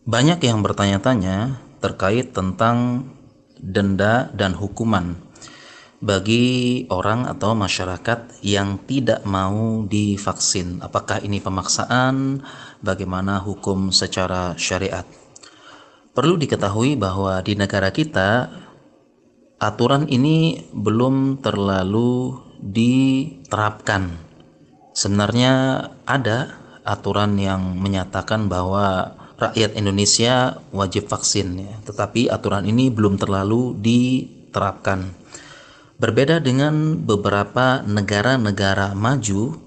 Banyak yang bertanya-tanya terkait tentang denda dan hukuman bagi orang atau masyarakat yang tidak mau divaksin. Apakah ini pemaksaan? Bagaimana hukum secara syariat? Perlu diketahui bahwa di negara kita aturan ini belum terlalu diterapkan. Sebenarnya ada aturan yang menyatakan bahwa rakyat Indonesia wajib vaksin, ya, tetapi aturan ini belum terlalu diterapkan. Berbeda dengan beberapa negara-negara maju,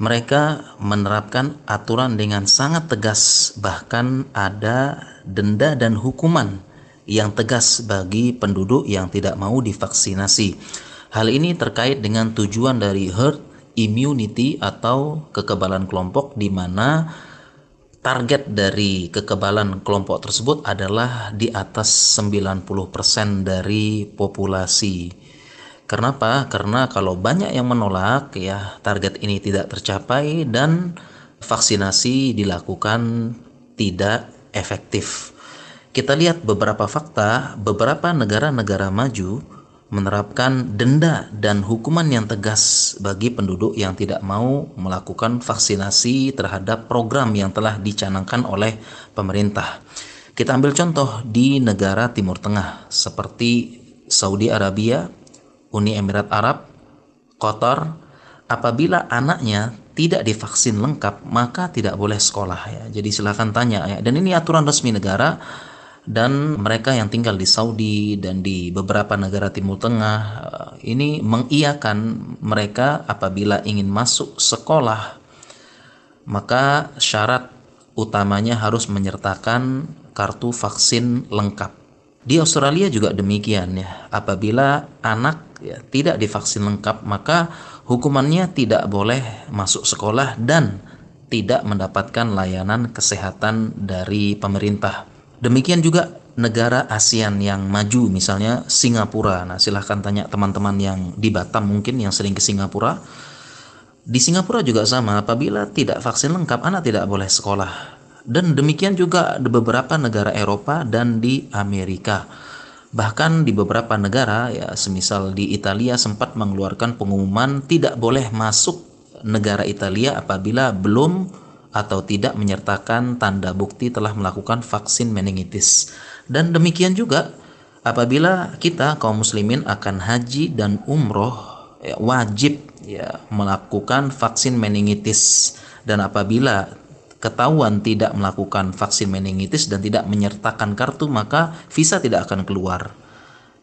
mereka menerapkan aturan dengan sangat tegas, bahkan ada denda dan hukuman yang tegas bagi penduduk yang tidak mau divaksinasi. Hal ini terkait dengan tujuan dari herd immunity atau kekebalan kelompok, di mana target dari kekebalan kelompok tersebut adalah di atas 90% dari populasi. Kenapa? Karena kalau banyak yang menolak, ya, target ini tidak tercapai dan vaksinasi dilakukan tidak efektif. Kita lihat beberapa fakta, beberapa negara-negara maju menerapkan denda dan hukuman yang tegas bagi penduduk yang tidak mau melakukan vaksinasi terhadap program yang telah dicanangkan oleh pemerintah. Kita ambil contoh di negara Timur Tengah seperti Saudi Arabia, Uni Emirat Arab, Qatar. Apabila anaknya tidak divaksin lengkap, maka tidak boleh sekolah, ya. Jadi silakan tanya, ya. Dan ini aturan resmi negara, dan mereka yang tinggal di Saudi dan di beberapa negara Timur Tengah ini mengiyakan mereka apabila ingin masuk sekolah, maka syarat utamanya harus menyertakan kartu vaksin lengkap. Di Australia juga demikian, ya. Apabila anak, ya, tidak divaksin lengkap, maka hukumannya tidak boleh masuk sekolah dan tidak mendapatkan layanan kesehatan dari pemerintah. Demikian juga negara ASEAN yang maju, misalnya Singapura. Nah, silahkan tanya teman-teman yang di Batam mungkin yang sering ke Singapura. Di Singapura juga sama, apabila tidak vaksin lengkap, anak tidak boleh sekolah. Dan demikian juga di beberapa negara Eropa dan di Amerika. Bahkan di beberapa negara, ya, semisal di Italia sempat mengeluarkan pengumuman tidak boleh masuk negara Italia apabila belum atau tidak menyertakan tanda bukti telah melakukan vaksin meningitis. Dan demikian juga apabila kita kaum muslimin akan haji dan umroh, ya, wajib, ya, melakukan vaksin meningitis. Dan apabila ketahuan tidak melakukan vaksin meningitis dan tidak menyertakan kartu, maka visa tidak akan keluar.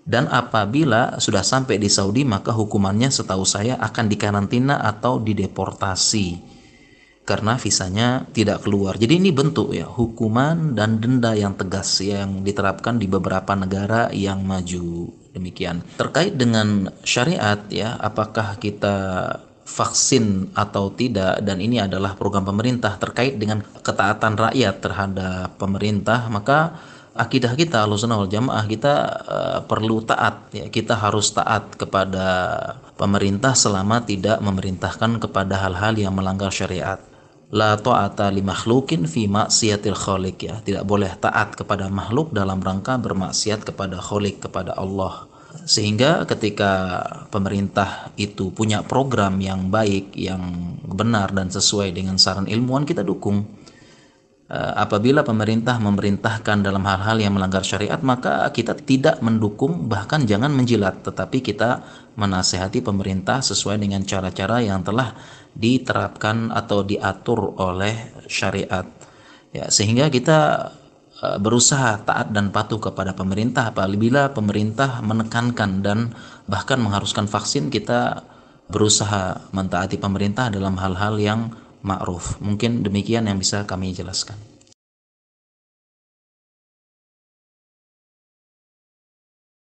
Dan apabila sudah sampai di Saudi, maka hukumannya setahu saya akan dikarantina atau dideportasi karena visanya tidak keluar. Jadi ini bentuk, ya, hukuman dan denda yang tegas yang diterapkan di beberapa negara yang maju. Demikian. Terkait dengan syariat, ya, apakah kita vaksin atau tidak, dan ini adalah program pemerintah terkait dengan ketaatan rakyat terhadap pemerintah, maka akidah kita Ahlussunnah wal Jamaah, kita perlu taat, ya, kita harus taat kepada pemerintah selama tidak memerintahkan kepada hal-hal yang melanggar syariat. La ta'ata li makhlukin fi maksiatil khaliq, ya. Tidak boleh taat kepada makhluk dalam rangka bermaksiat kepada khaliq, kepada Allah. Sehingga ketika pemerintah itu punya program yang baik, yang benar dan sesuai dengan saran ilmuwan, kita dukung. Apabila pemerintah memerintahkan dalam hal-hal yang melanggar syariat, maka kita tidak mendukung, bahkan jangan menjilat, tetapi kita menasehati pemerintah sesuai dengan cara-cara yang telah diterapkan atau diatur oleh syariat, ya, sehingga kita berusaha taat dan patuh kepada pemerintah. Apabila pemerintah menekankan dan bahkan mengharuskan vaksin, kita berusaha mentaati pemerintah dalam hal-hal yang ma'ruf. Mungkin demikian yang bisa kami jelaskan.